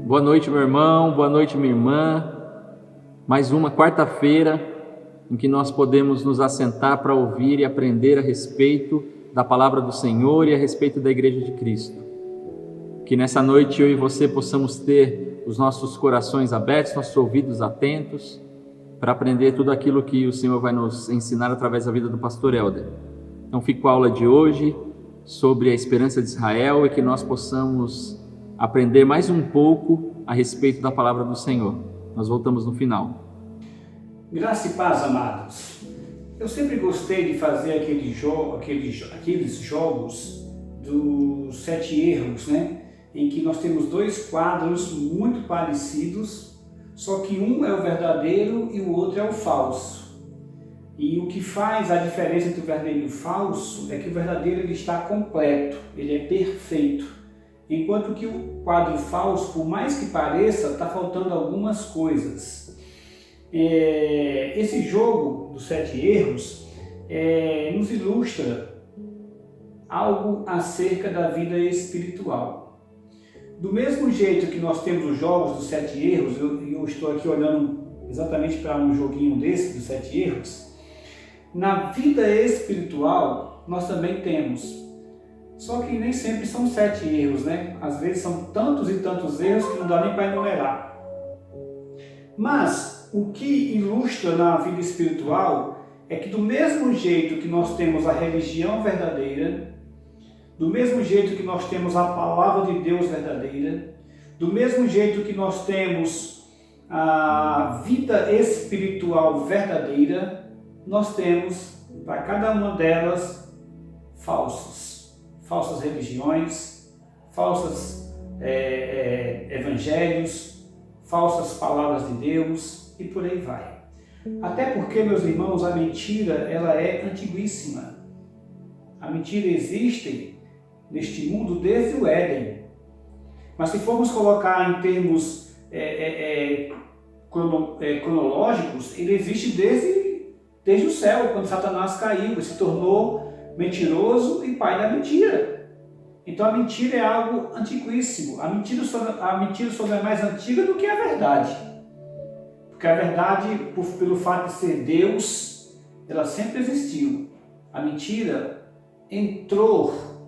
Boa noite, meu irmão, boa noite, minha irmã. Mais uma quarta-feira em que nós podemos nos assentar para ouvir e aprender a respeito da palavra do Senhor e a respeito da Igreja de Cristo. Que nessa noite eu e você possamos ter os nossos corações abertos, nossos ouvidos atentos, para aprender tudo aquilo que o Senhor vai nos ensinar através da vida do pastor Helder. Então fica com a aula de hoje sobre a esperança de Israel e que nós possamos aprender mais um pouco a respeito da palavra do Senhor. Nós voltamos no final. Graça e paz, amados. Eu sempre gostei de fazer aqueles jogos dos 7 erros, né? Em que nós temos 2 quadros muito parecidos, só que um é o verdadeiro e o outro é o falso. E o que faz a diferença entre o verdadeiro e o falso é que o verdadeiro ele está completo, ele é perfeito. Enquanto que o quadro falso, por mais que pareça, está faltando algumas coisas. Esse jogo dos 7 erros nos ilustra algo acerca da vida espiritual. Do mesmo jeito que nós temos os jogos dos 7 erros, eu estou aqui olhando exatamente para um joguinho desse, dos 7 erros, na vida espiritual nós também temos. Só que nem sempre são 7 erros, né? Às vezes são tantos e tantos erros que não dá nem para enumerar. Mas o que ilustra na vida espiritual é que do mesmo jeito que nós temos a religião verdadeira, do mesmo jeito que nós temos a palavra de Deus verdadeira, do mesmo jeito que nós temos a vida espiritual verdadeira, nós temos para cada uma delas falsas religiões, falsos evangelhos, falsas palavras de Deus e por aí vai. Até porque, meus irmãos, a mentira ela é antiguíssima. A mentira existe neste mundo desde o Éden. Mas se formos colocar em termos cronológicos, ele existe desde o céu, quando Satanás caiu, ele se tornou mentiroso e pai da mentira. Então a mentira é algo antiquíssimo. A mentira só é mais antiga do que a verdade. Porque a verdade, pelo fato de ser Deus, ela sempre existiu. A mentira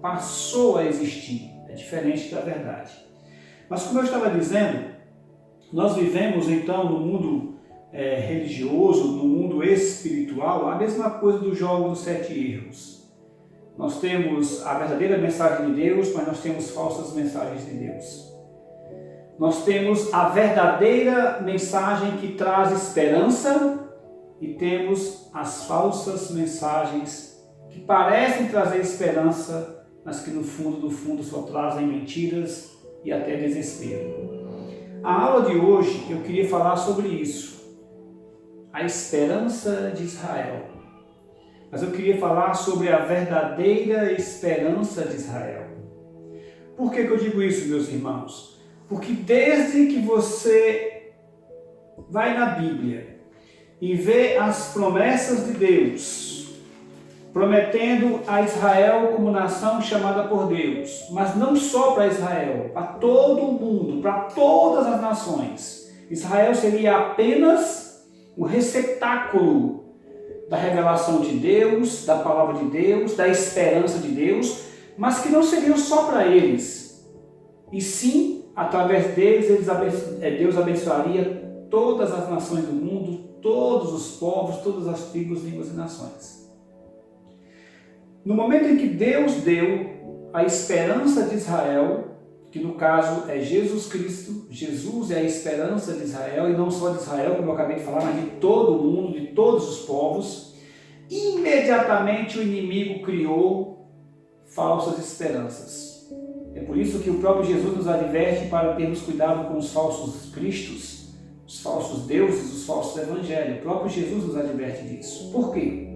passou a existir. É diferente da verdade. Mas como eu estava dizendo, nós vivemos então no mundo religioso, no mundo espiritual, a mesma coisa do jogo dos 7 erros. Nós temos a verdadeira mensagem de Deus, mas nós temos falsas mensagens de Deus. Nós temos a verdadeira mensagem que traz esperança e temos as falsas mensagens que parecem trazer esperança, mas que no fundo só trazem mentiras e até desespero. A aula de hoje eu queria falar sobre isso, a esperança de Israel. Mas eu queria falar sobre a verdadeira esperança de Israel. Por que eu digo isso, meus irmãos? Porque desde que você vai na Bíblia e vê as promessas de Deus, prometendo a Israel como nação chamada por Deus, mas não só para Israel, para todo o mundo, para todas as nações. Israel seria apenas o receptáculo da revelação de Deus, da palavra de Deus, da esperança de Deus, mas que não seriam só para eles. E sim, através deles, Deus abençoaria todas as nações do mundo, todos os povos, todas as tribos, línguas e nações. No momento em que Deus deu a esperança de Israel, que no caso é Jesus Cristo, Jesus é a esperança de Israel, e não só de Israel, como eu acabei de falar, mas de todo o mundo, de todos os povos, imediatamente o inimigo criou falsas esperanças. É por isso que o próprio Jesus nos adverte para termos cuidado com os falsos cristos, os falsos deuses, os falsos evangelhos. O próprio Jesus nos adverte disso. Por quê?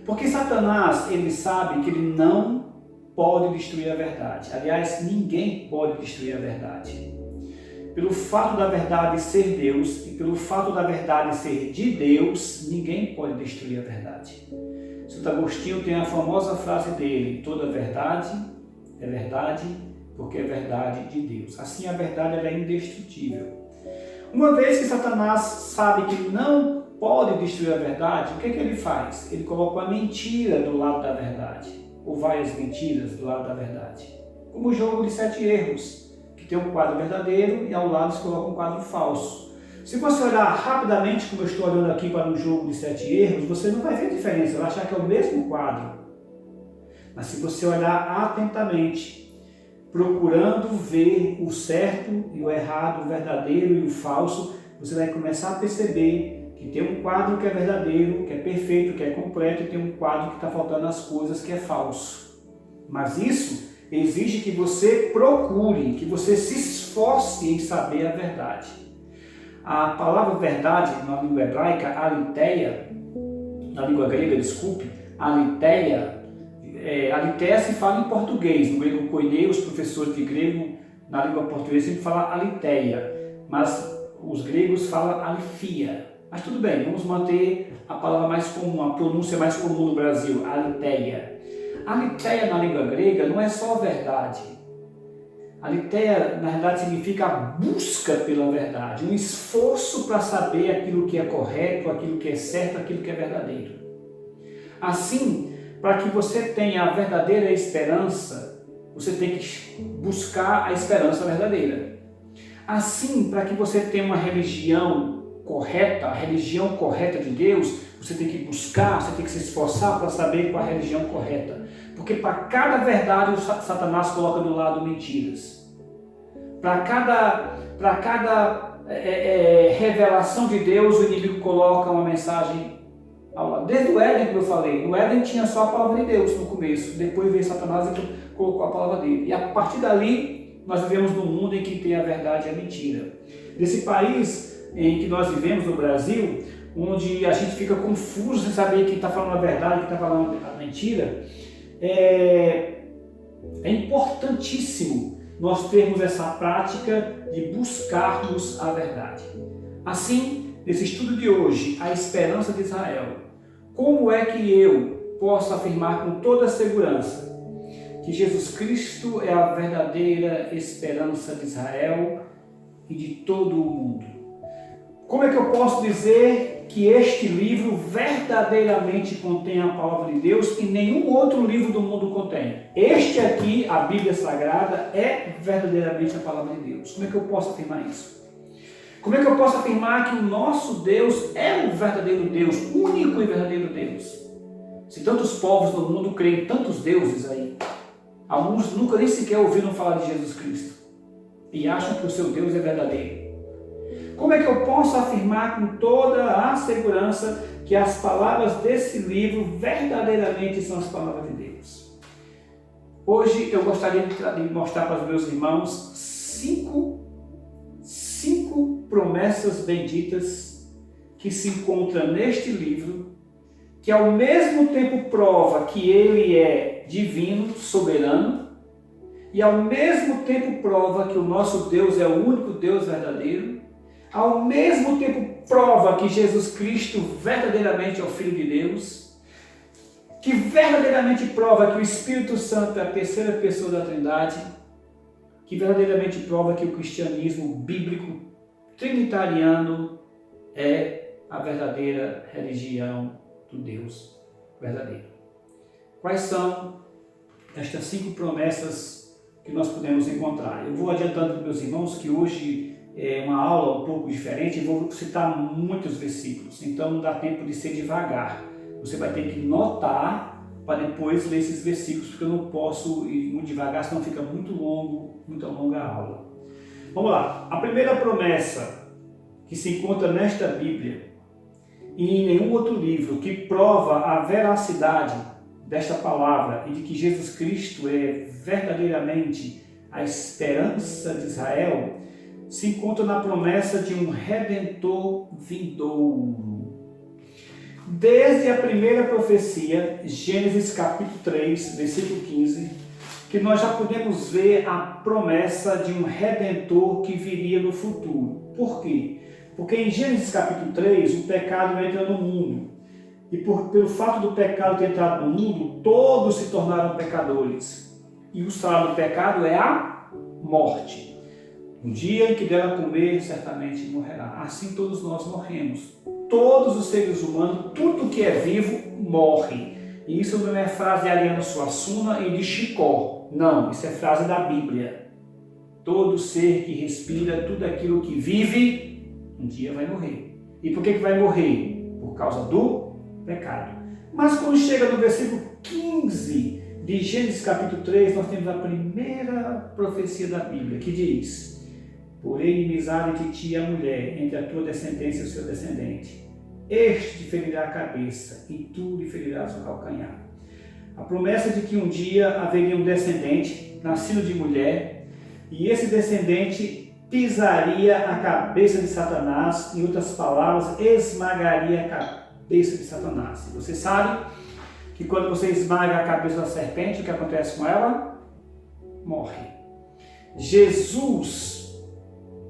Porque Satanás, ele sabe que ele não pode destruir a verdade. Aliás, ninguém pode destruir a verdade. Pelo fato da verdade ser Deus e pelo fato da verdade ser de Deus, ninguém pode destruir a verdade. Santo Agostinho tem a famosa frase dele: toda verdade é verdade porque é verdade de Deus. Assim, a verdade ela é indestrutível. Uma vez que Satanás sabe que não pode destruir a verdade, o que ele faz? Ele coloca uma mentira do lado da verdade, ou várias mentiras do lado da verdade. Como o jogo de 7 erros, que tem um quadro verdadeiro e ao lado se coloca um quadro falso. Se você olhar rapidamente, como eu estou olhando aqui para o jogo de 7 erros, você não vai ver a diferença, vai achar que é o mesmo quadro. Mas se você olhar atentamente, procurando ver o certo e o errado, o verdadeiro e o falso, você vai começar a perceber que tem um quadro que é verdadeiro, que é perfeito, que é completo, e tem um quadro que está faltando as coisas, que é falso. Mas isso exige que você procure, que você se esforce em saber a verdade. A palavra verdade na língua hebraica, aletheia, na língua grega, aletheia se fala em português, no grego koiné, os professores de grego na língua portuguesa sempre falam aletheia, mas os gregos falam alethia. Mas tudo bem, vamos manter a palavra mais comum, a pronúncia mais comum no Brasil, aletheia. Aletheia na língua grega não é só verdade. Aletheia, na verdade, significa a busca pela verdade, um esforço para saber aquilo que é correto, aquilo que é certo, aquilo que é verdadeiro. Assim, para que você tenha a verdadeira esperança, você tem que buscar a esperança verdadeira. Assim, para que você tenha uma religião correta, a religião correta de Deus, você tem que buscar, você tem que se esforçar para saber qual é a religião correta. Porque para cada verdade o Satanás coloca do lado mentiras. Para cada revelação de Deus, o inimigo coloca uma mensagem ao lado. Desde o Éden, como eu falei, no Éden tinha só a palavra de Deus no começo. Depois veio Satanás e colocou a palavra dele. E a partir dali, nós vivemos num mundo em que tem a verdade e a mentira. Nesse país em que nós vivemos, no Brasil, onde a gente fica confuso sem saber quem está falando a verdade e quem está falando a mentira, é importantíssimo nós termos essa prática de buscarmos a verdade. Assim, nesse estudo de hoje, a esperança de Israel, como é que eu posso afirmar com toda segurança que Jesus Cristo é a verdadeira esperança de Israel e de todo o mundo? Como é que eu posso dizer que este livro verdadeiramente contém a palavra de Deus e nenhum outro livro do mundo contém? Este aqui, a Bíblia Sagrada, é verdadeiramente a palavra de Deus. Como é que eu posso afirmar isso? Como é que eu posso afirmar que o nosso Deus é o verdadeiro Deus, único e verdadeiro Deus? Se tantos povos no mundo creem em tantos deuses aí, alguns nunca nem sequer ouviram falar de Jesus Cristo e acham que o seu Deus é verdadeiro. Como é que eu posso afirmar com toda a segurança que as palavras desse livro verdadeiramente são as palavras de Deus? Hoje eu gostaria de mostrar para os meus irmãos cinco promessas benditas que se encontram neste livro, que ao mesmo tempo prova que ele é divino, soberano, e ao mesmo tempo prova que o nosso Deus é o único Deus verdadeiro, ao mesmo tempo prova que Jesus Cristo verdadeiramente é o Filho de Deus, que verdadeiramente prova que o Espírito Santo é a terceira pessoa da Trindade, que verdadeiramente prova que o cristianismo bíblico trinitariano é a verdadeira religião do Deus verdadeiro. Quais são estas 5 promessas que nós podemos encontrar? Eu vou adiantando para os meus irmãos que hoje é uma aula um pouco diferente e vou citar muitos versículos, então não dá tempo de ser devagar. Você vai ter que notar para depois ler esses versículos, porque eu não posso ir muito devagar, senão fica muito longa a aula. Vamos lá. A primeira promessa que se encontra nesta Bíblia e em nenhum outro livro, que prova a veracidade desta palavra e de que Jesus Cristo é verdadeiramente a esperança de Israel, se encontra na promessa de um Redentor vindouro. Desde a primeira profecia, Gênesis capítulo 3, versículo 15, que nós já podemos ver a promessa de um Redentor que viria no futuro. Por quê? Porque em Gênesis capítulo 3, o pecado entra no mundo. E pelo fato do pecado ter entrado no mundo, todos se tornaram pecadores. E o salário do pecado é a morte. No dia em que dela comer, certamente morrerá. Assim todos nós morremos. Todos os seres humanos, tudo que é vivo, morre. E isso não é frase de Ariano Suassuna e de Chicó. Não, isso é frase da Bíblia. Todo ser que respira, tudo aquilo que vive, um dia vai morrer. E por que vai morrer? Por causa do pecado. Mas quando chega no versículo 15 de Gênesis capítulo 3, nós temos a primeira profecia da Bíblia, que diz: porém inimizade de ti a mulher, entre a tua descendência e o seu descendente. Este te ferirá a cabeça, e tu lhe ferirás o calcanhar. A promessa de que um dia haveria um descendente, nascido de mulher, e esse descendente pisaria a cabeça de Satanás, em outras palavras, esmagaria a cabeça de Satanás. Você sabe que quando você esmaga a cabeça da serpente, o que acontece com ela? Morre. Jesus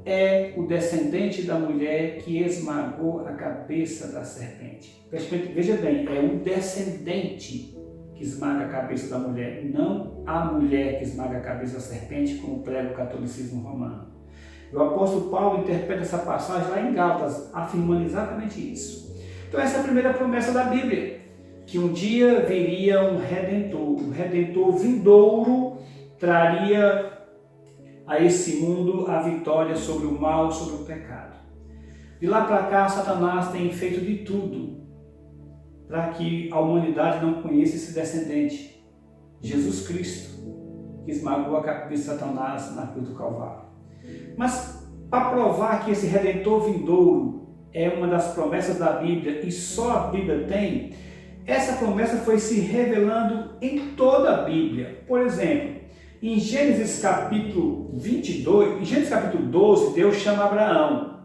é o descendente da mulher que esmagou a cabeça da serpente. Veja bem, é o descendente que esmaga a cabeça da mulher, não a mulher que esmaga a cabeça da serpente, como prega o catolicismo romano. O apóstolo Paulo interpreta essa passagem lá em Gálatas, afirmando exatamente isso. Então essa é a primeira promessa da Bíblia, que um dia viria um redentor vindouro traria a esse mundo a vitória sobre o mal, sobre o pecado. De lá para cá, Satanás tem feito de tudo para que a humanidade não conheça esse descendente, Jesus Cristo, que esmagou a cabeça de Satanás na cruz do Calvário. Mas, para provar que esse Redentor vindouro é uma das promessas da Bíblia e só a Bíblia tem, essa promessa foi se revelando em toda a Bíblia. Por exemplo, em Gênesis capítulo 22, em Gênesis capítulo 12, Deus chama Abraão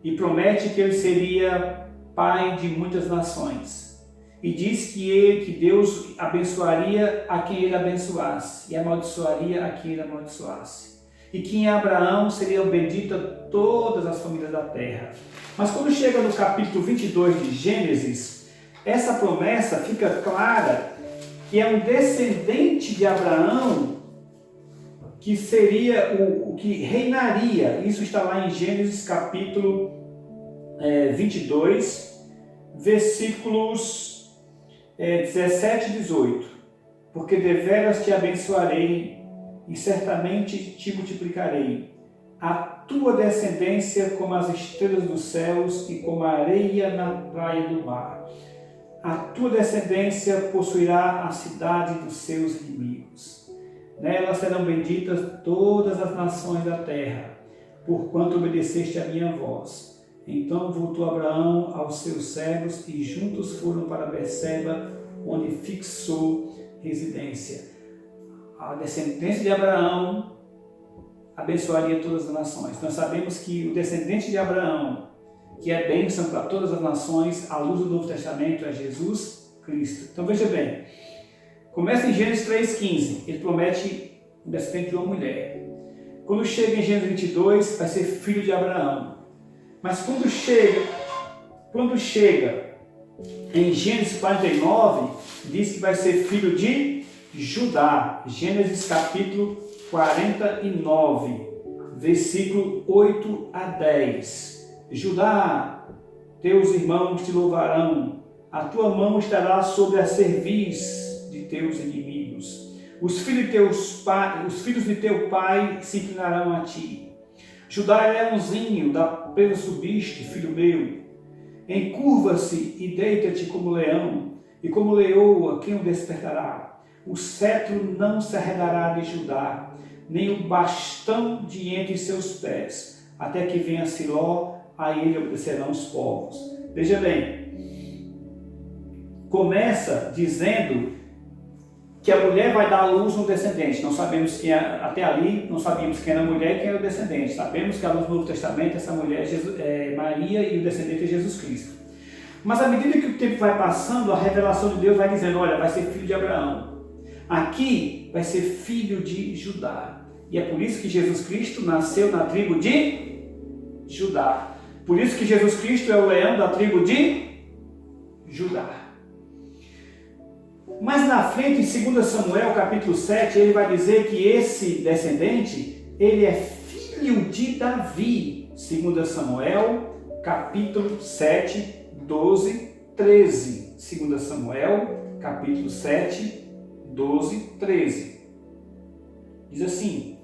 e promete que ele seria pai de muitas nações. E diz que Deus abençoaria a quem ele abençoasse e amaldiçoaria a quem ele amaldiçoasse. E que em Abraão seriam benditas todas as famílias da terra. Mas quando chega no capítulo 22 de Gênesis, essa promessa fica clara que é um descendente de Abraão que seria o que reinaria. Isso está lá em Gênesis capítulo 22, versículos 17 e 18. Porque deveras te abençoarei e certamente te multiplicarei. A tua descendência como as estrelas dos céus e como a areia na praia do mar. A tua descendência possuirá a cidade dos seus inimigos. Nela serão benditas todas as nações da terra, porquanto obedeceste a minha voz. Então voltou Abraão aos seus servos e juntos foram para Berseba, onde fixou residência. A descendência de Abraão abençoaria todas as nações. Nós sabemos que o descendente de Abraão, que é bênção para todas as nações, à luz do Novo Testamento, é Jesus Cristo. Então veja bem, começa em Gênesis 3,15, ele promete o descendente de uma mulher. Quando chega em Gênesis 22, vai ser filho de Abraão. Mas quando chega em Gênesis 49, diz que vai ser filho de Judá. Gênesis capítulo 49, versículo 8 a 10. Judá, teus irmãos te louvarão, a tua mão estará sobre a cerviz de teus inimigos. Os filhos de teu pai se inclinarão a ti. Judá é leãozinho, da presa subiste, filho meu. Encurva-se e deita-te como leão, e como leoa, quem o despertará? O cetro não se arredará de Judá, nem o bastão de entre seus pés, até que venha Siló, a ele obedecerão os povos. Veja bem, começa dizendo que a mulher vai dar à luz um descendente. Não sabemos quem é, até ali não sabíamos quem era a mulher e quem era o descendente. Sabemos que à luz do Novo Testamento essa mulher é Maria e o descendente é Jesus Cristo. Mas à medida que o tempo vai passando, a revelação de Deus vai dizendo, olha, vai ser filho de Abraão. Aqui vai ser filho de Judá. E é por isso que Jesus Cristo nasceu na tribo de Judá. Por isso que Jesus Cristo é o leão da tribo de Judá. Mas na frente, em 2 Samuel, capítulo 7, ele vai dizer que esse descendente, ele é filho de Davi. 2 Samuel, capítulo 7, 12, 13. 2 Samuel, capítulo 7, 12, 13. Diz assim: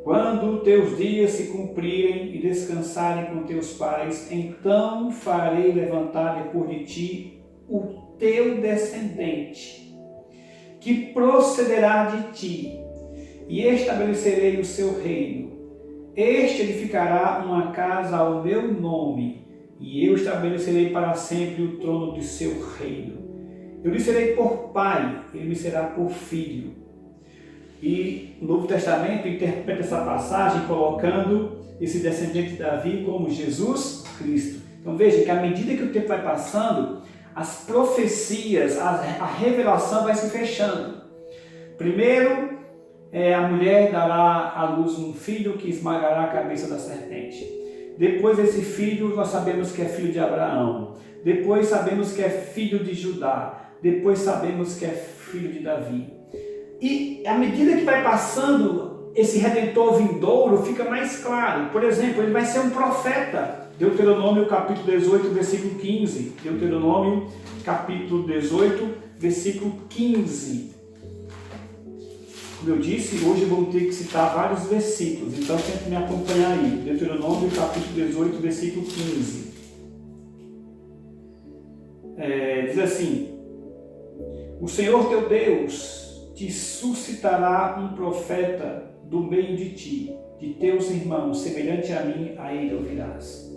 quando teus dias se cumprirem e descansarem com teus pais, então farei levantar depois de ti o teu descendente, que procederá de ti, e estabelecerei o seu reino. Este edificará uma casa ao meu nome, e eu estabelecerei para sempre o trono de seu reino. Eu lhe serei por pai, ele me será por filho. E o Novo Testamento interpreta essa passagem colocando esse descendente de Davi como Jesus Cristo. Então veja que à medida que o tempo vai passando, as profecias, a revelação vai se fechando. Primeiro, a mulher dará à luz um filho que esmagará a cabeça da serpente. Depois esse filho nós sabemos que é filho de Abraão. Depois sabemos que é filho de Judá. Depois sabemos que é filho de Davi. E à medida que vai passando, esse Redentor vindouro fica mais claro. Por exemplo, ele vai ser um profeta. Deuteronômio capítulo 18, versículo 15. Deuteronômio capítulo 18, versículo 15. Como eu disse, hoje vamos ter que citar vários versículos, então tente me acompanhar aí. Deuteronômio capítulo 18, versículo 15. Diz assim: o Senhor teu Deus te suscitará um profeta do meio de ti, de teus irmãos, semelhante a mim, a ele ouvirás.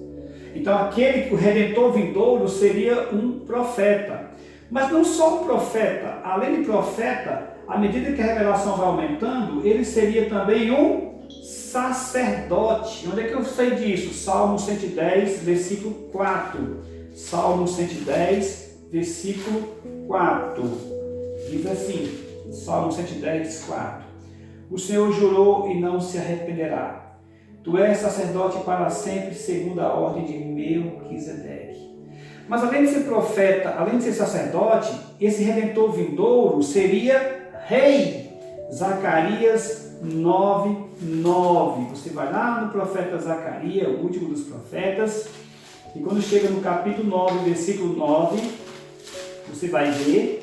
Então o Redentor vindouro seria um profeta. Mas não só um profeta, além de profeta, à medida que a revelação vai aumentando, ele seria também um sacerdote. Onde é que eu sei disso? Salmo 110, versículo 4. Salmo 110, versículo 4. Diz assim, Salmo 110, 4. O Senhor jurou e não se arrependerá. Tu és sacerdote para sempre, segundo a ordem de Melquisedeque. Mas além de ser profeta, além de ser sacerdote, esse Redentor vindouro seria rei. Zacarias 9, 9. Você vai lá no profeta Zacarias, o último dos profetas, e quando chega no capítulo 9, versículo 9, você vai ver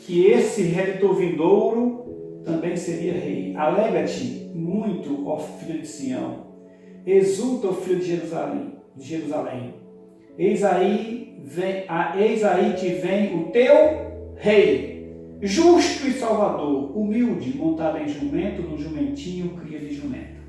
que esse Redentor vindouro também seria rei. Alegra-te muito, ó filho de Sião. Exulta, ó filho de Jerusalém. Eis aí te vem o teu rei, justo e salvador, humilde, montado em jumento, no jumentinho, cria de jumento.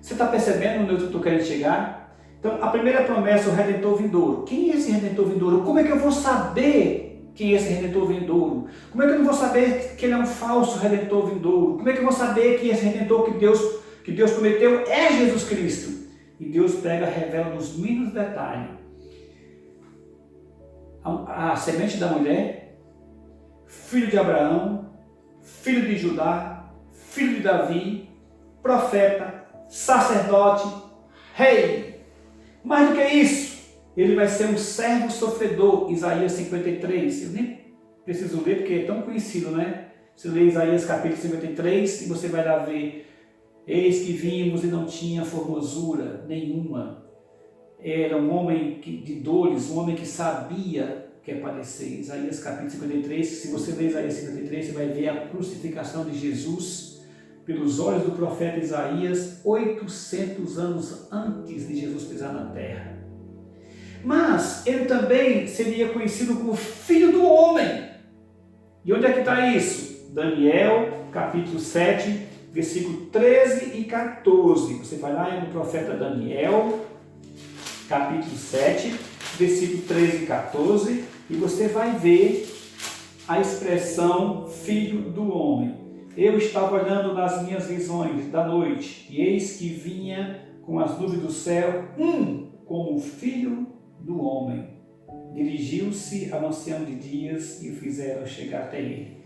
Você está percebendo onde eu estou querendo chegar? Então, a primeira promessa, o Redentor vindouro. Quem é esse Redentor vindouro? Como é que eu vou saber quem é esse Redentor vindouro? Como é que eu não vou saber que ele é um falso Redentor vindouro? Como é que eu vou saber que esse Redentor que Deus prometeu é Jesus Cristo? E Deus revela nos mínimos detalhes. A semente da mulher, filho de Abraão, filho de Judá, filho de Davi, profeta, sacerdote, rei. Mais do que isso, ele vai ser um servo sofredor, Isaías 53. Eu nem preciso ler porque é tão conhecido, né? Você lê Isaías capítulo 53 e você vai lá ver: eis que vimos e não tinha formosura nenhuma. Era um homem de dores, um homem que sabia que ia padecer. Isaías capítulo 53, se você ler Isaías 53, você vai ver a crucificação de Jesus pelos olhos do profeta Isaías, 800 anos antes de Jesus pisar na terra. Mas ele também seria conhecido como Filho do Homem. E onde é que está isso? Daniel capítulo 7, versículo 13 e 14. Você vai lá no profeta Daniel, capítulo 7, versículo 13 e 14, e você vai ver a expressão Filho do Homem. Eu estava olhando nas minhas visões da noite, e eis que vinha com as nuvens do céu, como o Filho do Homem. Dirigiu-se ao ancião de dias e o fizeram chegar até ele.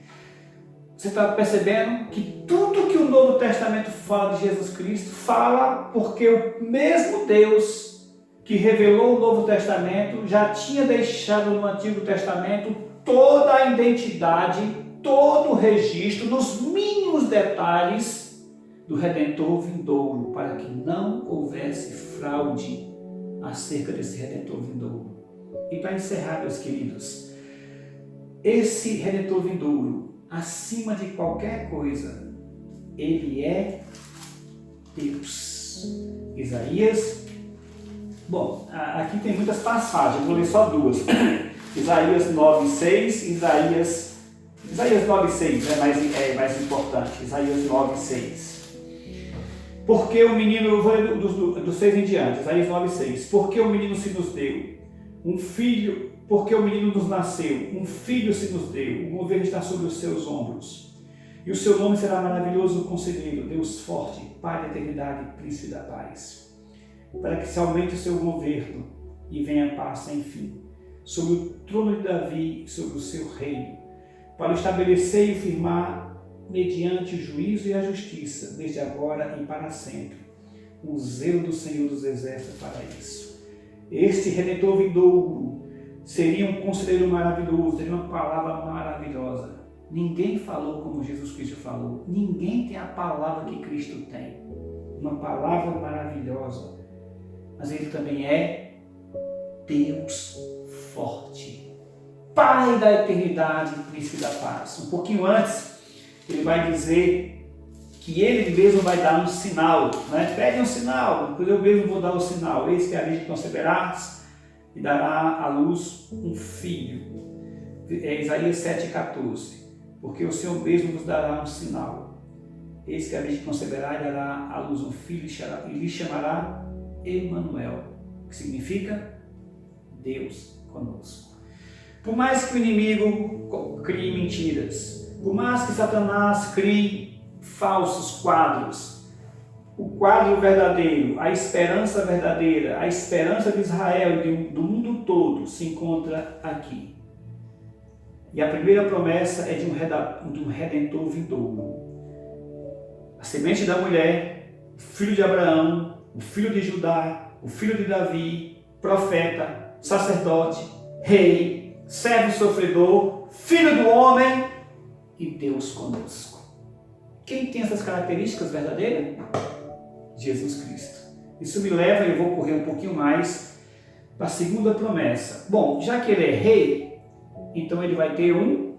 Você está percebendo que tudo que o Novo Testamento fala de Jesus Cristo, fala porque o mesmo Deus que revelou o Novo Testamento já tinha deixado no Antigo Testamento toda a identidade, todo o registro, nos mínimos detalhes do Redentor vindouro, para que não houvesse fraude acerca desse Redentor vindouro. E para encerrar, meus queridos, esse Redentor vindouro, acima de qualquer coisa, ele é Deus. Isaías, bom, aqui tem muitas passagens, vou ler só duas. Isaías 9:6, Isaías 9:6 é mais importante, Isaías 9:6. Porque o menino, eu vou ler dos 6 em diante, Isaías 9:6. Porque o menino se nos deu um filho, porque o menino nos nasceu, um filho se nos deu, o governo está sobre os seus ombros. E o seu nome será maravilhoso conselheiro, Deus forte, Pai da eternidade, príncipe da paz. Para que se aumente o seu governo e venha a paz sem fim, sobre o trono de Davi e sobre o seu reino, para o estabelecer e firmar mediante o juízo e a justiça, desde agora e para sempre. O zelo do Senhor dos Exércitos para isso. Este Redentor vindouro seria um conselheiro maravilhoso, teria uma palavra maravilhosa. Ninguém falou como Jesus Cristo falou. Ninguém tem a palavra que Cristo tem. Uma palavra maravilhosa. Mas ele também é Deus forte. Pai da eternidade, príncipe da paz. Um pouquinho antes, ele vai dizer que ele mesmo vai dar um sinal. Né? Pede um sinal, pois eu mesmo vou dar o sinal. Eis que a virgem conceberás e dará à luz um filho. É Isaías 7,14. Porque o Senhor mesmo nos dará um sinal. Eis que a virgem conceberá e dará à luz um filho e lhe chamará Emanuel, que significa Deus conosco. Por mais que o inimigo crie mentiras, por mais que Satanás crie falsos quadros, o quadro verdadeiro, a esperança verdadeira, a esperança de Israel e do mundo todo se encontra aqui. E a primeira promessa é de um Redentor vindouro. A semente da mulher, o filho de Abraão, o filho de Judá, o filho de Davi, profeta, sacerdote, rei, servo sofredor, filho do homem e Deus conosco. Quem tem essas características verdadeiras? Jesus Cristo. Isso me leva, eu vou correr um pouquinho mais, para a segunda promessa. Bom, já que ele é rei, então ele vai ter um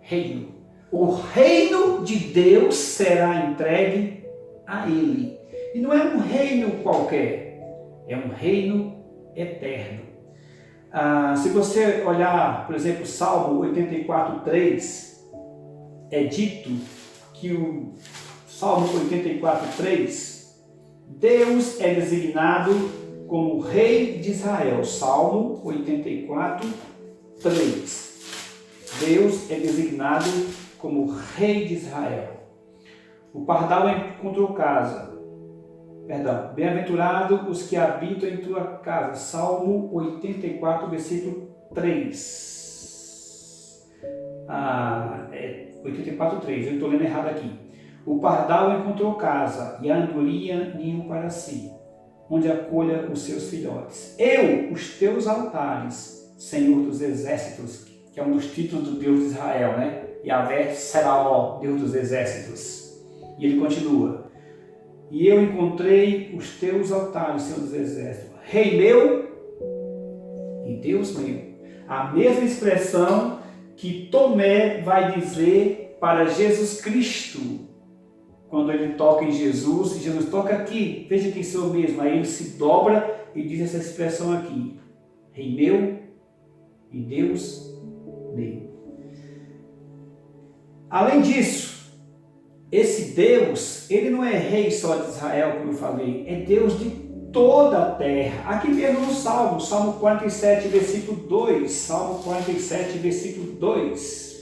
reino. O reino de Deus será entregue a ele. E não é um reino qualquer, é um reino eterno. Se você olhar, por exemplo, Salmo 84:3, é dito que o Salmo 84:3, Deus é designado como Rei de Israel. Salmo 84:3. Deus é designado como Rei de Israel. O pardal encontrou casa. Bem-aventurado os que habitam em tua casa. Salmo 84, versículo 3. 84:3. Eu estou lendo errado aqui. O pardal encontrou casa e a andorinha ninho para si, onde acolha os seus filhotes. Eu, os teus altares, Senhor dos exércitos, que é um dos títulos do Deus de Israel, né? Yahvé Seraó, Deus dos exércitos. E ele continua. E eu encontrei os teus altares, Senhor dos exércitos, Rei meu e Deus meu. A mesma expressão que Tomé vai dizer para Jesus Cristo, quando ele toca em Jesus, e Jesus toca aqui, veja quem sou eu mesmo. Aí ele se dobra e diz essa expressão aqui, Rei meu e Deus meu. Além disso, esse Deus, ele não é rei só de Israel, como eu falei, é Deus de toda a terra. Aqui mesmo no Salmo, Salmo 47, versículo 2, Salmo 47, versículo 2.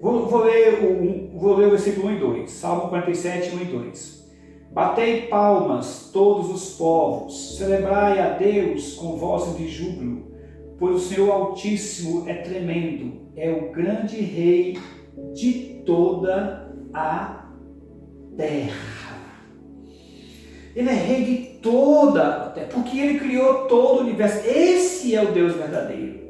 Vou ler o versículo 1 e 2, Salmo 47, 1 e 2. Batei palmas todos os povos, celebrai a Deus com vozes de júbilo, pois o Senhor Altíssimo é tremendo, é o grande Rei de toda a terra. Ele é Rei de toda a terra, porque Ele criou todo o universo. Esse é o Deus verdadeiro.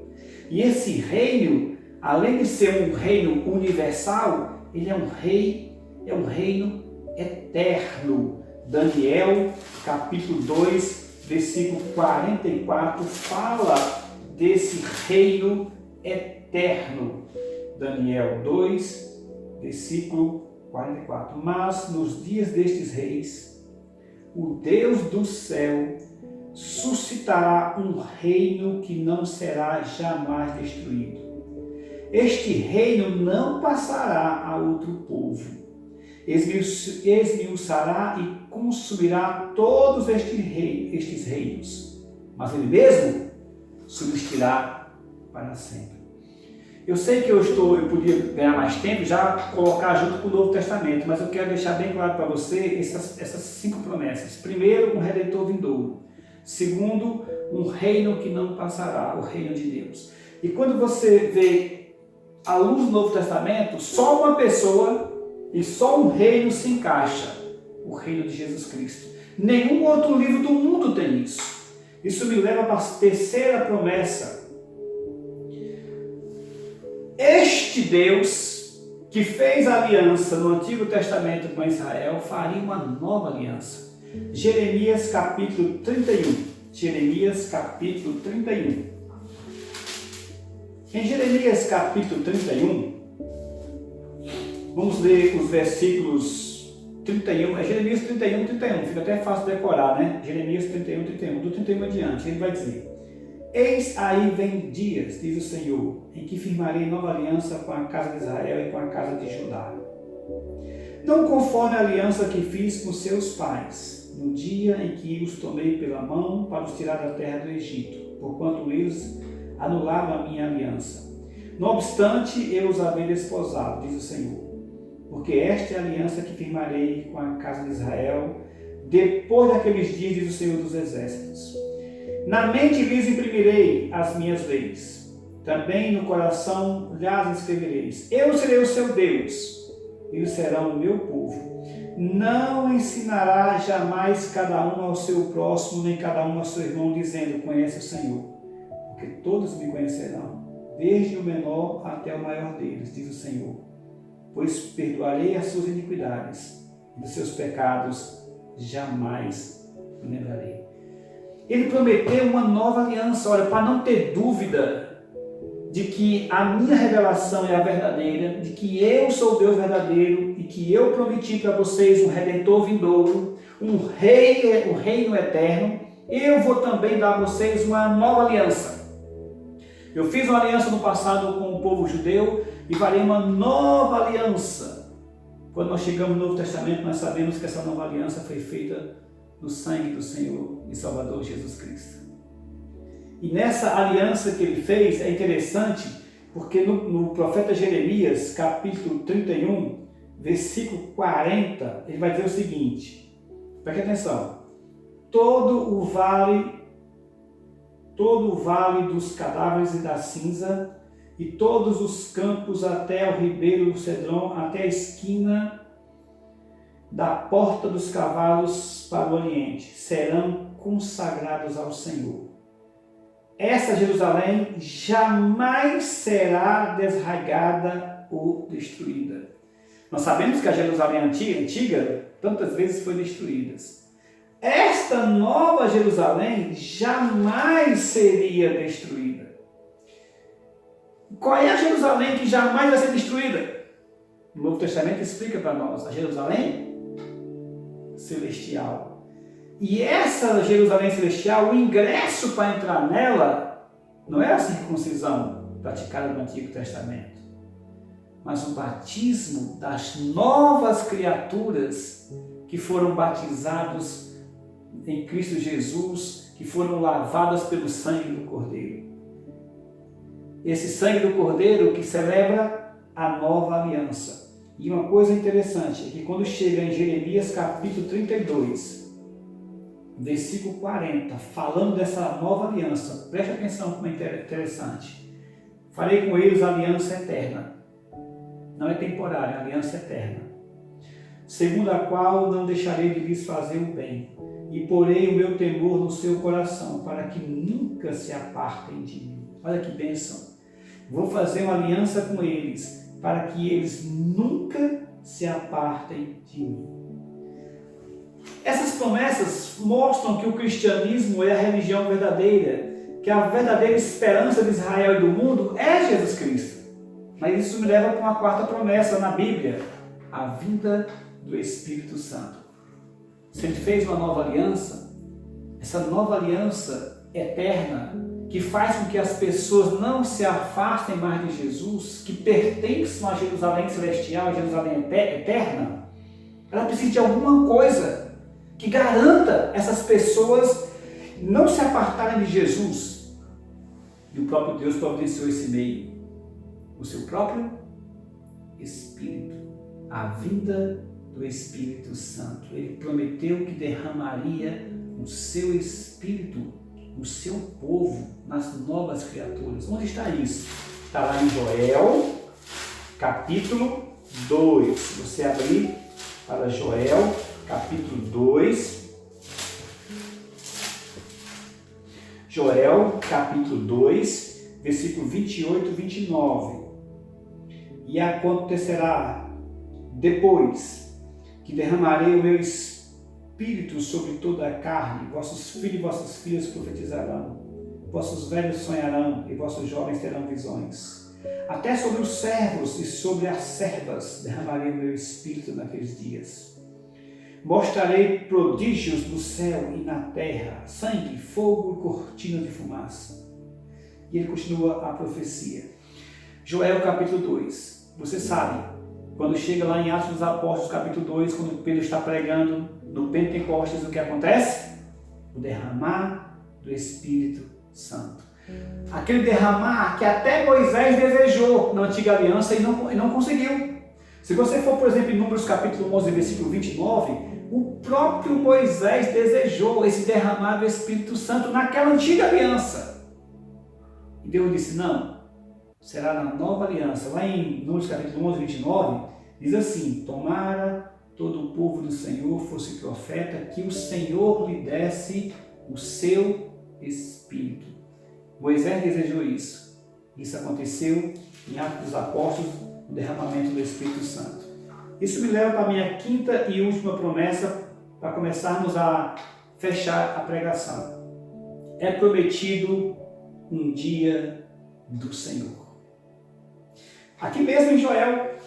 E esse reino, além de ser um reino universal, ele é um reino eterno. Daniel, capítulo 2, versículo 44, fala desse reino eterno. Daniel 2, versículo 44. Mas nos dias destes reis, o Deus do céu suscitará um reino que não será jamais destruído. Este reino não passará a outro povo. Esmiuçará e consumirá todos estes reinos, mas ele mesmo subsistirá para sempre. Eu sei que eu podia ganhar mais tempo, já colocar junto com o Novo Testamento, mas eu quero deixar bem claro para você essas 5 promessas. Primeiro, um Redentor vindouro. Segundo, um reino que não passará, o reino de Deus. E quando você vê à luz do Novo Testamento, só uma pessoa e só um reino se encaixa, o reino de Jesus Cristo. Nenhum outro livro do mundo tem isso. Isso me leva para a terceira promessa. Este Deus que fez aliança no Antigo Testamento com Israel faria uma nova aliança. Jeremias capítulo 31. Jeremias capítulo 31. Em Jeremias capítulo 31, vamos ler os versículos 31, é Jeremias 31, 31, fica até fácil decorar, né? Jeremias 31, 31, do 31 adiante, ele vai dizer: Eis aí vem dias, diz o Senhor, em que firmarei nova aliança com a casa de Israel e com a casa de Judá. Não conforme a aliança que fiz com seus pais, no dia em que os tomei pela mão para os tirar da terra do Egito, porquanto eles anularam a minha aliança. Não obstante, eu os havia desposado, diz o Senhor. Porque esta é a aliança que firmarei com a casa de Israel, depois daqueles dias, diz o Senhor dos Exércitos. Na mente lhes imprimirei as minhas leis, também no coração lhes escrevereis. Eu serei o seu Deus, e eles serão o meu povo. Não ensinará jamais cada um ao seu próximo, nem cada um ao seu irmão, dizendo: conhece o Senhor, porque todos me conhecerão, desde o menor até o maior deles, diz o Senhor. Pois perdoarei as suas iniquidades, e dos seus pecados jamais me lembrarei. Ele prometeu uma nova aliança, olha, para não ter dúvida de que a minha revelação é a verdadeira, de que eu sou o Deus verdadeiro e que eu prometi para vocês um Redentor vindouro, um reino eterno. Eu vou também dar a vocês uma nova aliança. Eu fiz uma aliança no passado com o povo judeu e farei uma nova aliança. Quando nós chegamos no Novo Testamento, nós sabemos que essa nova aliança foi feita no sangue do Senhor e Salvador Jesus Cristo. E nessa aliança que ele fez é interessante, porque no profeta Jeremias, capítulo 31, versículo 40, ele vai dizer o seguinte, preste atenção: todo o vale dos cadáveres e da cinza, e todos os campos até o ribeiro do Cedron, até a esquina da porta dos cavalos para o oriente, serão consagrados ao Senhor. Essa Jerusalém jamais será desarraigada ou destruída. Nós sabemos que a Jerusalém antiga tantas vezes foi destruída. Esta nova Jerusalém jamais seria destruída. Qual é a Jerusalém que jamais vai ser destruída? O Novo Testamento explica para nós: a Jerusalém celestial. E essa Jerusalém celestial, o ingresso para entrar nela não é a circuncisão praticada no Antigo Testamento, mas o batismo das novas criaturas que foram batizados em Cristo Jesus, que foram lavadas pelo sangue do Cordeiro. Esse sangue do Cordeiro que celebra a nova aliança. E uma coisa interessante é que quando chega em Jeremias capítulo 32, versículo 40, falando dessa nova aliança, preste atenção como é interessante. Farei com eles aliança eterna. Não é temporária, é aliança eterna. Segundo a qual não deixarei de lhes fazer o bem, e porei o meu temor no seu coração, para que nunca se apartem de mim. Olha que bênção. Vou fazer uma aliança com eles, para que eles nunca se apartem de mim. Essas promessas mostram que o cristianismo é a religião verdadeira, que a verdadeira esperança de Israel e do mundo é Jesus Cristo. Mas isso me leva para uma quarta promessa na Bíblia, a vinda do Espírito Santo. Se ele fez uma nova aliança, essa nova aliança eterna, que faz com que as pessoas não se afastem mais de Jesus, que pertençam a Jerusalém celestial, a Jerusalém eterna, ela precisa de alguma coisa que garanta essas pessoas não se apartarem de Jesus. E o próprio Deus providenciou esse meio, o seu próprio Espírito, a vinda do Espírito Santo. Ele prometeu que derramaria o seu Espírito no seu povo, nas novas criaturas. Onde está isso? Está lá em Joel, capítulo 2. Se você abrir para Joel, capítulo 2. Joel, capítulo 2, versículo 28 e 29. E acontecerá depois que derramarei o meu Espírito sobre toda a carne, vossos filhos e vossas filhas profetizarão, vossos velhos sonharão e vossos jovens terão visões. Até sobre os servos e sobre as servas derramarei o meu Espírito naqueles dias. Mostrarei prodígios no céu e na terra, sangue, fogo e cortina de fumaça. E ele continua a profecia. Joel capítulo 2. Você sabe, quando chega lá em Atos dos Apóstolos capítulo 2, quando Pedro está pregando no Pentecostes, o que acontece? O derramar do Espírito Santo. Aquele derramar que até Moisés desejou na antiga aliança e não conseguiu. Se você for, por exemplo, em Números capítulo 11, versículo 29, o próprio Moisés desejou esse derramar do Espírito Santo naquela antiga aliança. E Deus disse, não, será na nova aliança. Lá em Números capítulo 11, 29, diz assim, tomara todo o povo do Senhor fosse profeta, que o Senhor lhe desse o seu Espírito. Moisés desejou isso. Isso aconteceu em Atos dos Apóstolos, o derramamento do Espírito Santo. Isso me leva para a minha quinta e última promessa, para começarmos a fechar a pregação. É prometido um dia do Senhor. Aqui mesmo em Joel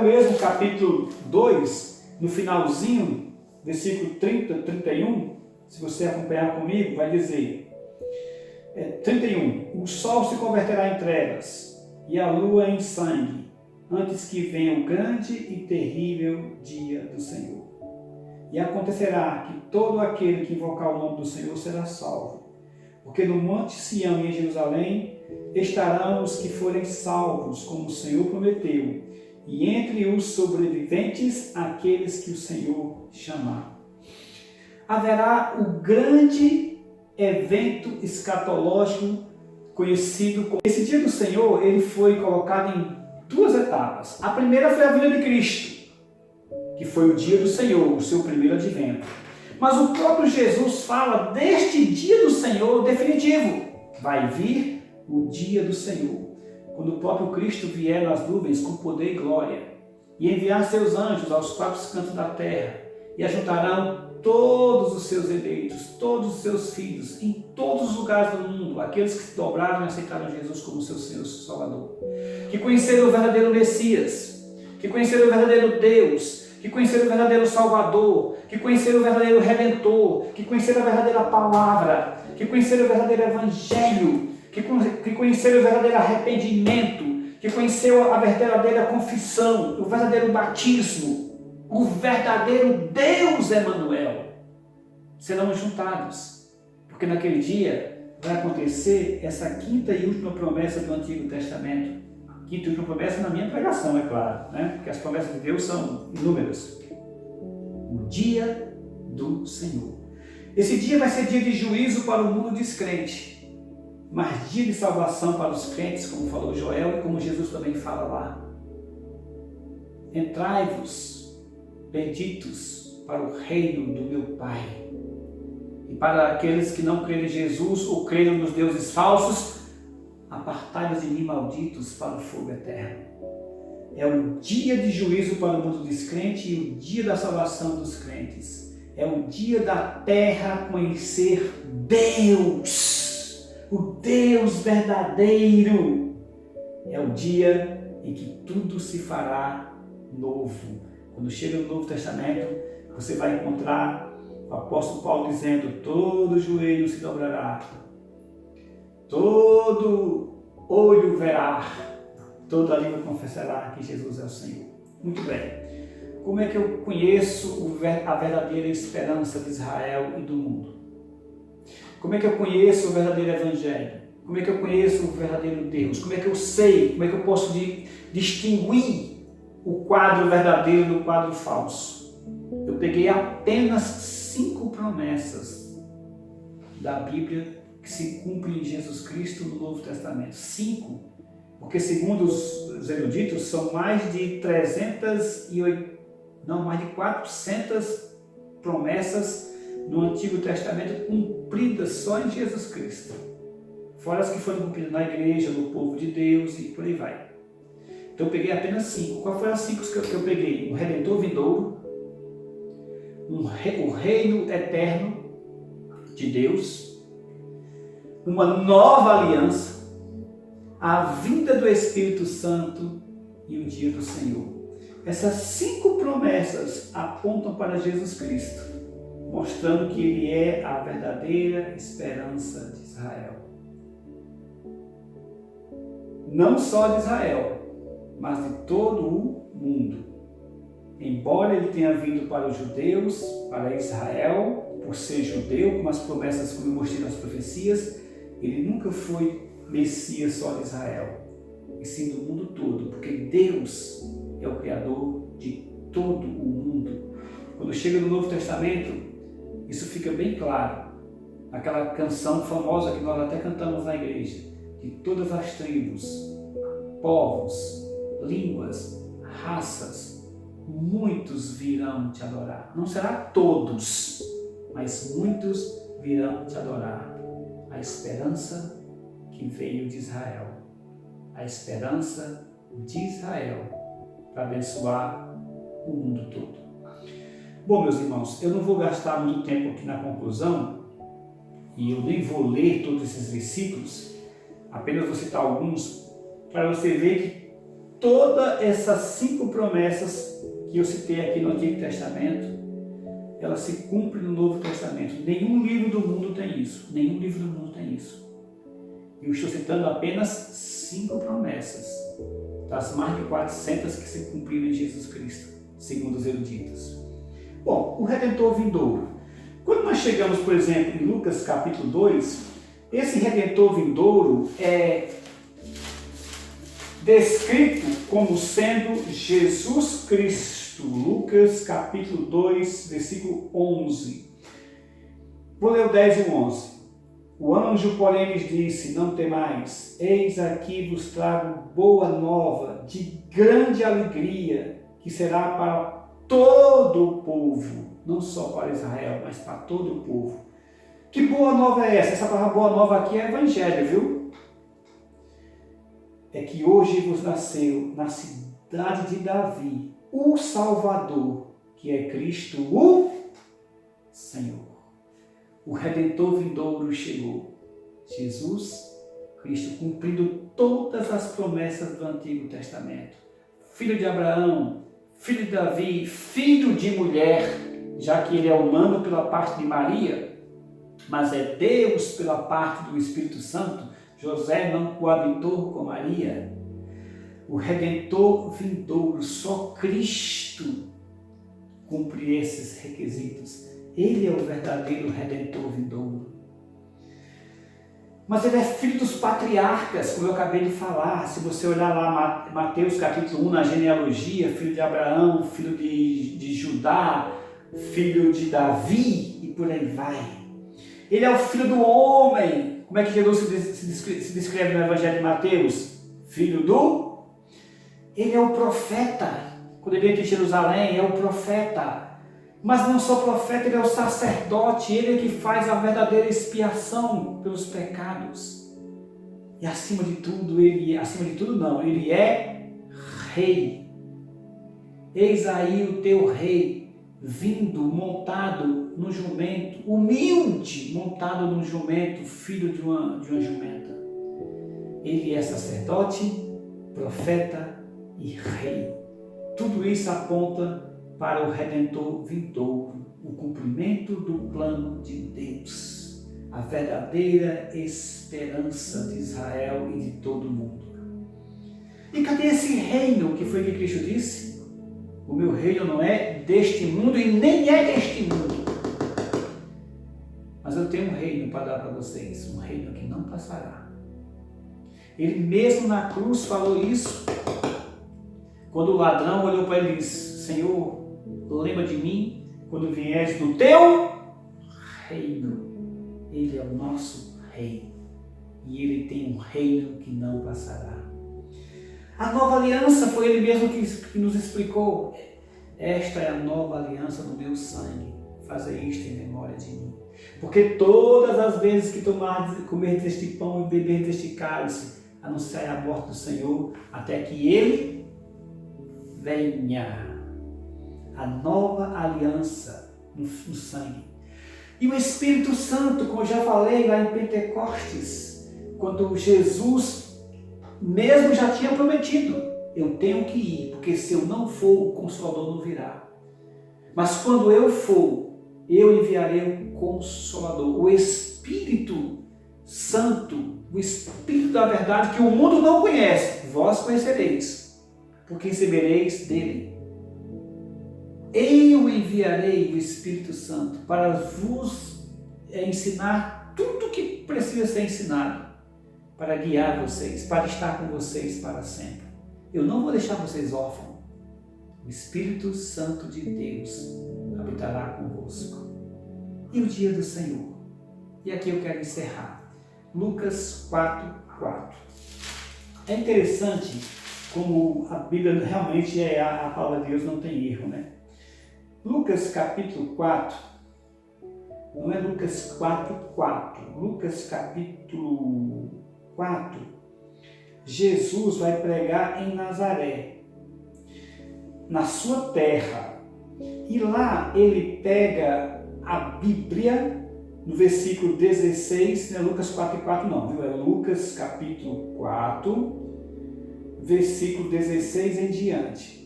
mesmo, capítulo 2, no finalzinho, versículo 30, 31, se você acompanhar comigo, vai dizer, 31, o sol se converterá em trevas e a lua em sangue, antes que venha o grande e terrível dia do Senhor. E acontecerá que todo aquele que invocar o nome do Senhor será salvo. Porque no monte Sião e em Jerusalém estarão os que forem salvos, como o Senhor prometeu, e entre os sobreviventes aqueles que o Senhor chamar. Haverá o grande evento escatológico conhecido como... Esse dia do Senhor, ele foi colocado em duas etapas. A primeira foi a vinda de Cristo, que foi o dia do Senhor, o seu primeiro advento. Mas o próprio Jesus fala deste dia do Senhor definitivo. Vai vir o dia do Senhor, quando o próprio Cristo vier nas nuvens com poder e glória, e enviar seus anjos aos quatro cantos da terra, e ajuntarão todos os seus eleitos, todos os seus filhos, em todos os lugares do mundo, aqueles que se dobraram e aceitaram Jesus como seu Senhor e Salvador, que conheceram o verdadeiro Messias, que conheceram o verdadeiro Deus, que conheceram o verdadeiro Salvador, que conheceram o verdadeiro Redentor, que conheceram a verdadeira Palavra, que conheceram o verdadeiro Evangelho, que conheceram o verdadeiro arrependimento, que conheceram a verdadeira confissão, o verdadeiro batismo, o verdadeiro Deus Emanuel, serão juntados, porque naquele dia vai acontecer essa quinta e última promessa do Antigo Testamento. Quinta e última promessa na minha pregação, é claro, né? Porque as promessas de Deus são inúmeras. O dia do Senhor. Esse dia vai ser dia de juízo para o mundo descrente, mas dia de salvação para os crentes, como falou Joel e como Jesus também fala lá. Entrai-vos, benditos, para o reino do meu Pai. E para aqueles que não creem em Jesus ou creem nos deuses falsos, apartai-vos de mim, malditos, para o fogo eterno. É o dia de juízo para o mundo descrente e o dia da salvação dos crentes. É o dia da terra conhecer Deus, o Deus verdadeiro. É o dia em que tudo se fará novo. Quando chega no Novo Testamento, você vai encontrar o apóstolo Paulo dizendo: todo joelho se dobrará, todo olho verá, toda língua confessará que Jesus é o Senhor. Muito bem. Como é que eu conheço a verdadeira esperança de Israel e do mundo? Como é que eu conheço o verdadeiro Evangelho? Como é que eu conheço o verdadeiro Deus? Como é que eu sei? Como é que eu posso distinguir o quadro verdadeiro do quadro falso? Eu peguei apenas 5 promessas da Bíblia que se cumprem em Jesus Cristo no Novo Testamento. 5. Porque segundo os eruditos, são mais de 400 promessas no Antigo Testamento cumpridas só em Jesus Cristo. Fora as que foram cumpridas na igreja, no povo de Deus e por aí vai. Então eu peguei apenas 5. Qual foram as 5 que eu peguei? O Redentor vindouro, o reino eterno de Deus, uma nova aliança, a vinda do Espírito Santo e o dia do Senhor. Essas 5 promessas apontam para Jesus Cristo, mostrando que Ele é a verdadeira esperança de Israel. Não só de Israel, mas de todo o mundo. Embora Ele tenha vindo para os judeus, para Israel, por ser judeu, com as promessas como eu mostrei nas profecias, Ele nunca foi Messias só de Israel, e sim do mundo todo, porque Deus é o Criador de todo o mundo. Quando chega no Novo Testamento, isso fica bem claro. Aquela canção famosa que nós até cantamos na igreja, de todas as tribos, povos, línguas, raças, muitos virão te adorar. Não será todos, mas muitos virão te adorar. A esperança que veio de Israel. A esperança de Israel para abençoar o mundo todo. Bom, meus irmãos, eu não vou gastar muito tempo aqui na conclusão e eu nem vou ler todos esses versículos, apenas vou citar alguns para você ver que todas essas 5 promessas que eu citei aqui no Antigo Testamento, elas se cumprem no Novo Testamento. Nenhum livro do mundo tem isso. Nenhum livro do mundo tem isso. Eu estou citando apenas 5 promessas das mais de 400 que se cumpriram em Jesus Cristo, segundo os eruditos. Bom, o Redentor vindouro. Quando nós chegamos, por exemplo, em Lucas capítulo 2, esse Redentor vindouro é descrito como sendo Jesus Cristo. Lucas capítulo 2, versículo 11. Vou ler o 10 e o 11. O anjo, porém, lhes disse: não temais, eis aqui vos trago boa nova, de grande alegria, que será para todo o povo, não só para Israel, mas para todo o povo. Que boa nova é essa? Essa palavra boa nova aqui é evangelho, viu? É que hoje vos nasceu, na cidade de Davi, o Salvador, que é Cristo, o Senhor. O Redentor vindouro chegou. Jesus Cristo, cumprindo todas as promessas do Antigo Testamento. Filho de Abraão, filho de Davi, filho de mulher, já que ele é humano pela parte de Maria, mas é Deus pela parte do Espírito Santo. José não coabitou com Maria. O Redentor vindouro, só Cristo cumpre esses requisitos. Ele é o verdadeiro Redentor vindouro. Mas ele é filho dos patriarcas, como eu acabei de falar. Se você olhar lá Mateus capítulo 1, na genealogia, filho de Abraão, filho de Judá, filho de Davi, e por aí vai. Ele é o filho do homem. Como é que Jesus se descreve no Evangelho de Mateus? Filho do... Ele é o profeta. Quando ele entra em Jerusalém, é o profeta. Mas não só profeta, ele é o sacerdote. Ele é que faz a verdadeira expiação pelos pecados. E acima de tudo, ele é rei. Eis aí o teu rei, vindo, montado no jumento, humilde, montado no jumento, filho de uma jumenta. Ele é sacerdote, profeta e rei. Tudo isso aponta para o Redentor vindouro, o cumprimento do plano de Deus, a verdadeira esperança de Israel e de todo o mundo. E cadê esse reino que foi que Cristo disse? O meu reino não é deste mundo e nem é deste mundo. Mas eu tenho um reino para dar para vocês, um reino que não passará. Ele mesmo na cruz falou isso, quando o ladrão olhou para ele e disse: Senhor, lembra de mim quando vieres no teu reino. Ele é o nosso rei e ele tem um reino que não passará. A nova aliança foi ele mesmo que nos explicou. Esta é a nova aliança no meu sangue. Fazer isto em memória de mim. Porque todas as vezes que comer deste pão e beber deste cálice, anunciar a morte do Senhor, até que ele venha. A nova aliança no sangue. E o Espírito Santo, como eu já falei lá em Pentecostes, quando Jesus mesmo já tinha prometido: eu tenho que ir, porque se eu não for, o Consolador não virá. Mas quando eu for, eu enviarei o Consolador, o Espírito Santo, o Espírito da verdade que o mundo não conhece, vós conhecereis, porque recebereis dele. Eu enviarei o Espírito Santo para vos ensinar tudo o que precisa ser ensinado, para guiar vocês, para estar com vocês para sempre. Eu não vou deixar vocês órfãos. O Espírito Santo de Deus habitará convosco. E o dia do Senhor. E aqui eu quero encerrar. Lucas 4:4. É interessante como a Bíblia realmente é a palavra de Deus, não tem erro, né? Lucas capítulo 4, não é Lucas 4:4, Lucas capítulo 4, Jesus vai pregar em Nazaré, na sua terra, e lá ele pega a Bíblia, no versículo 16, não é Lucas 4:4 não, viu? É Lucas capítulo 4, versículo 16 em diante.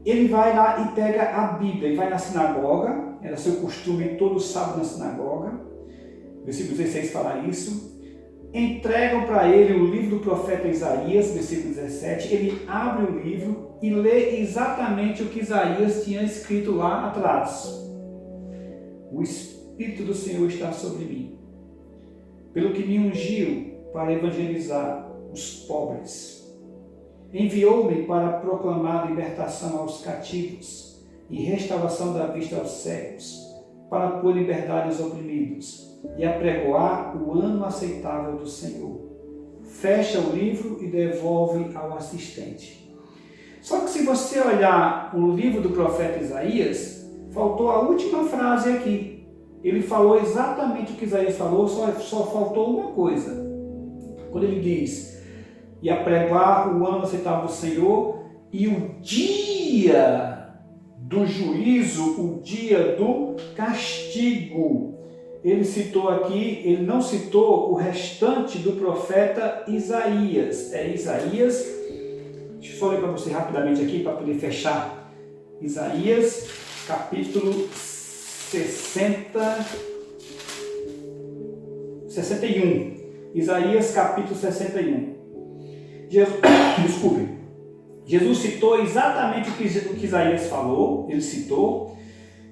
Ele vai lá e pega a Bíblia, ele vai na sinagoga, era seu costume todo sábado na sinagoga, versículo 16 fala isso, entregam para ele o livro do profeta Isaías, versículo 17, ele abre o livro e lê exatamente o que Isaías tinha escrito lá atrás. O Espírito do Senhor está sobre mim, pelo que me ungiu para evangelizar os pobres. Enviou-me para proclamar libertação aos cativos e restauração da vista aos cegos, para pôr liberdade aos oprimidos e apregoar o ano aceitável do Senhor. Fecha o livro e devolve ao assistente. Só que se você olhar o livro do profeta Isaías, faltou a última frase aqui. Ele falou exatamente o que Isaías falou, só faltou uma coisa. Quando ele diz: e apregoar o ano aceitável do Senhor e o dia do juízo, o dia do castigo. Ele citou aqui, ele não citou o restante do profeta Isaías. É Isaías, deixa eu só ler para você rapidamente aqui, para poder fechar. Isaías, capítulo 61. Isaías, capítulo 61. Jesus citou exatamente o que Isaías falou,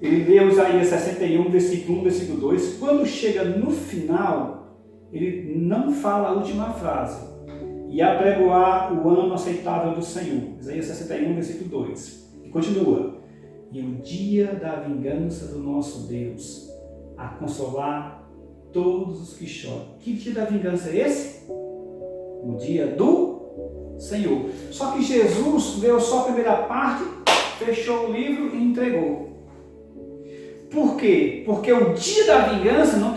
ele leu Isaías 61, versículo 1, versículo 2, quando chega no final, ele não fala a última frase, e apregoar o ano aceitável do Senhor, Isaías 61, versículo 2, e continua, e o dia da vingança do nosso Deus, a consolar todos os que choram. Que dia da vingança é esse? O dia do Senhor. Só que Jesus leu só a primeira parte, fechou o livro e entregou. Por quê? Porque o dia da vingança não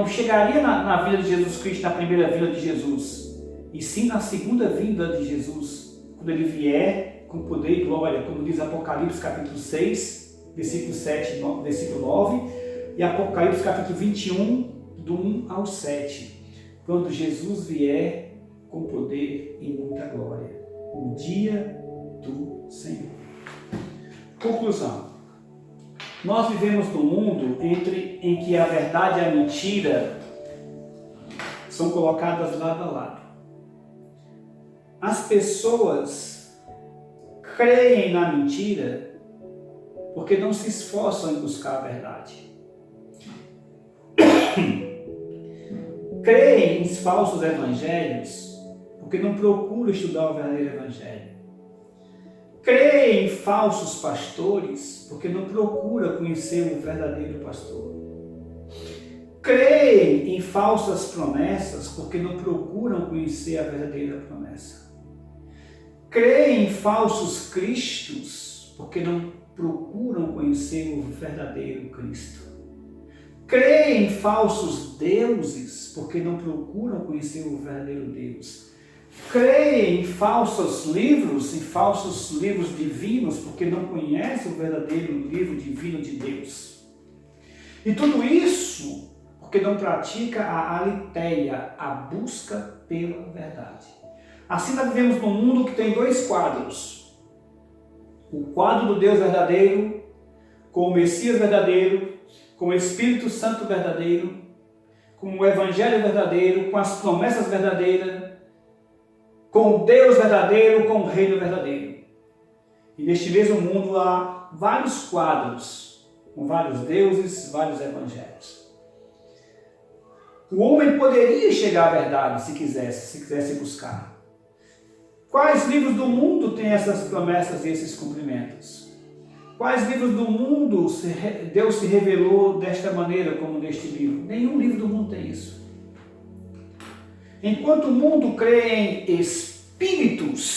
chegaria na vida de Jesus Cristo, na primeira vinda de Jesus. e sim na segunda vinda de Jesus, quando ele vier com poder e glória, como diz Apocalipse capítulo 6, versículo 7, versículo 9, e Apocalipse capítulo 21, do 1 ao 7, quando Jesus vier com poder e muita glória, o dia do Senhor. Conclusão. Nós vivemos num mundo em que a verdade e a mentira são colocadas lado a lado. As pessoas creem na mentira porque não se esforçam em buscar a verdade. Creem em falsos evangelhos porque não procuram estudar o verdadeiro evangelho. Creem em falsos pastores porque não procuram conhecer o verdadeiro pastor. Creem em falsas promessas porque não procuram conhecer a verdadeira promessa. Creem em falsos cristos porque não procuram conhecer o verdadeiro Cristo. Creem em falsos deuses porque não procuram conhecer o verdadeiro Deus. Creem em falsos livros divinos porque não conhecem o verdadeiro livro divino de Deus. E tudo isso porque não pratica a aletheia, a busca pela verdade. Assim nós vivemos num mundo que tem dois quadros. O quadro do Deus verdadeiro, com o Messias verdadeiro, com o Espírito Santo verdadeiro, com o Evangelho verdadeiro, com as promessas verdadeiras, com o Deus verdadeiro, com o Reino verdadeiro. E neste mesmo mundo há vários quadros, com vários deuses, vários evangelhos. O homem poderia chegar à verdade se quisesse buscar. Quais livros do mundo têm essas promessas e esses cumprimentos? Quais livros do mundo Deus se revelou desta maneira como neste livro? Nenhum livro do mundo tem isso. Enquanto o mundo crê em espíritos,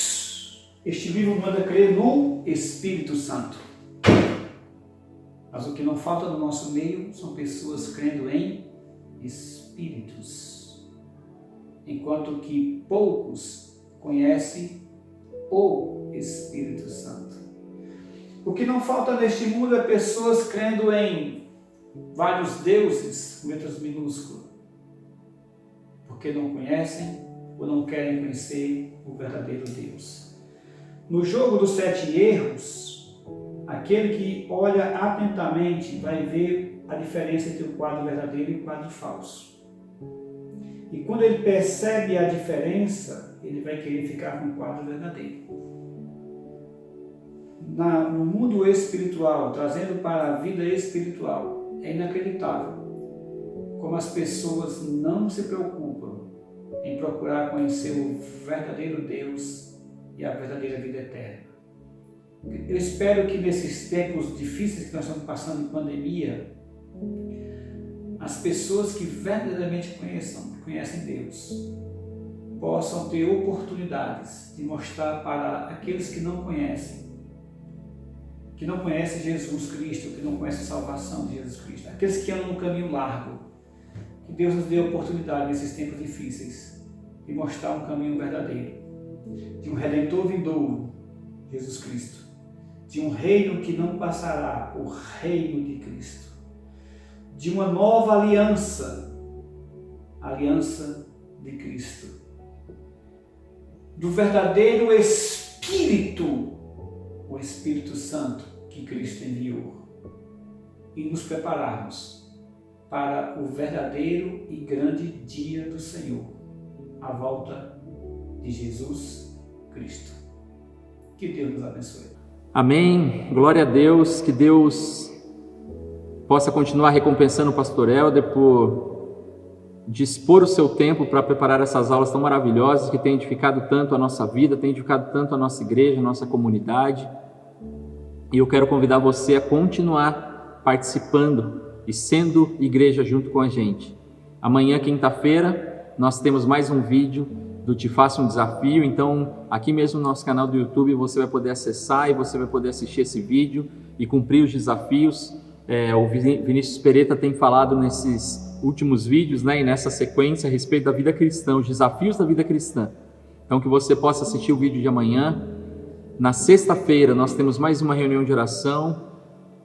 este livro manda crer no Espírito Santo. Mas o que não falta no nosso meio são pessoas crendo em espíritos. Enquanto que poucos conhecem o Espírito Santo. O que não falta neste mundo é pessoas crendo em vários deuses, com letras minúsculas, porque não conhecem ou não querem conhecer o verdadeiro Deus. No jogo dos 7 erros, aquele que olha atentamente vai ver a diferença entre o quadro verdadeiro e o quadro falso. E quando ele percebe a diferença, ele vai querer ficar com o quadro verdadeiro. No mundo espiritual, trazendo para a vida espiritual, é inacreditável como as pessoas não se preocupam em procurar conhecer o verdadeiro Deus e a verdadeira vida eterna. Eu espero que nesses tempos difíceis que nós estamos passando em pandemia, as pessoas que verdadeiramente conhecem Deus, possam ter oportunidades de mostrar para aqueles que não conhecem Jesus Cristo, que não conhecem a salvação de Jesus Cristo, aqueles que andam no caminho largo, que Deus nos dê a oportunidade nesses tempos difíceis de mostrar um caminho verdadeiro, de um Redentor vindouro, Jesus Cristo, de um reino que não passará, o reino de Cristo, de uma nova aliança, a aliança de Cristo, do verdadeiro Espírito, o Espírito Santo que Cristo enviou, e nos prepararmos para o verdadeiro e grande dia do Senhor, a volta de Jesus Cristo. Que Deus nos abençoe. Amém. Glória a Deus. Que Deus possa continuar recompensando o pastor Helder por dispor o seu tempo para preparar essas aulas tão maravilhosas que têm edificado tanto a nossa vida, têm edificado tanto a nossa igreja, a nossa comunidade. E eu quero convidar você a continuar participando e sendo igreja junto com a gente. Amanhã, quinta-feira, nós temos mais um vídeo do Te Faça um Desafio. Então, aqui mesmo no nosso canal do YouTube, você vai poder acessar e você vai poder assistir esse vídeo e cumprir os desafios. O Vinícius Pereta tem falado nesses últimos vídeos, né, e nessa sequência a respeito da vida cristã, os desafios da vida cristã. Então que você possa assistir o vídeo de amanhã. Na sexta-feira nós temos mais uma reunião de oração,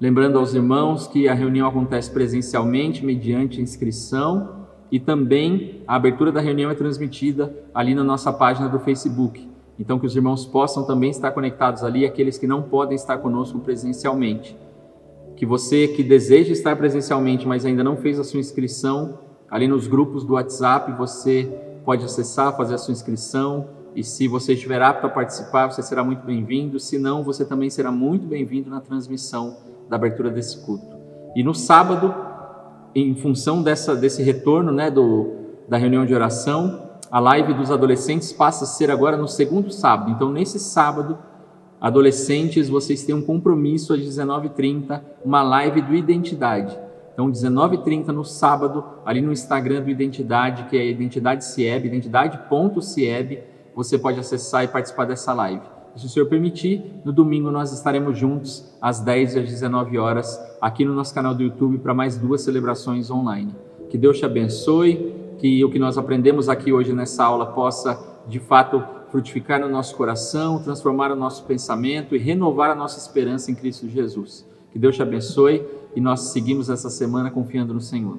lembrando aos irmãos que a reunião acontece presencialmente mediante inscrição e também a abertura da reunião é transmitida ali na nossa página do Facebook. Então que os irmãos possam também estar conectados ali, aqueles que não podem estar conosco presencialmente. Que você que deseja estar presencialmente, mas ainda não fez a sua inscrição, ali nos grupos do WhatsApp você pode acessar, fazer a sua inscrição, e se você estiver apto a participar, você será muito bem-vindo. Se não, você também será muito bem-vindo na transmissão da abertura desse culto. E no sábado, em função desse retorno, da reunião de oração, a live dos adolescentes passa a ser agora no segundo sábado. Então, nesse sábado, adolescentes, vocês têm um compromisso às 19h30, uma live do Identidade. Então, 19h30 no sábado, ali no Instagram do Identidade, que é Identidade Cieb, identidade.cieb, você pode acessar e participar dessa live. E se o Senhor permitir, no domingo nós estaremos juntos às 10 e às 19 horas aqui no nosso canal do YouTube para mais 2 celebrações online. Que Deus te abençoe, que o que nós aprendemos aqui hoje nessa aula possa, de fato, frutificar no nosso coração, transformar o nosso pensamento e renovar a nossa esperança em Cristo Jesus. Que Deus te abençoe e nós seguimos essa semana confiando no Senhor.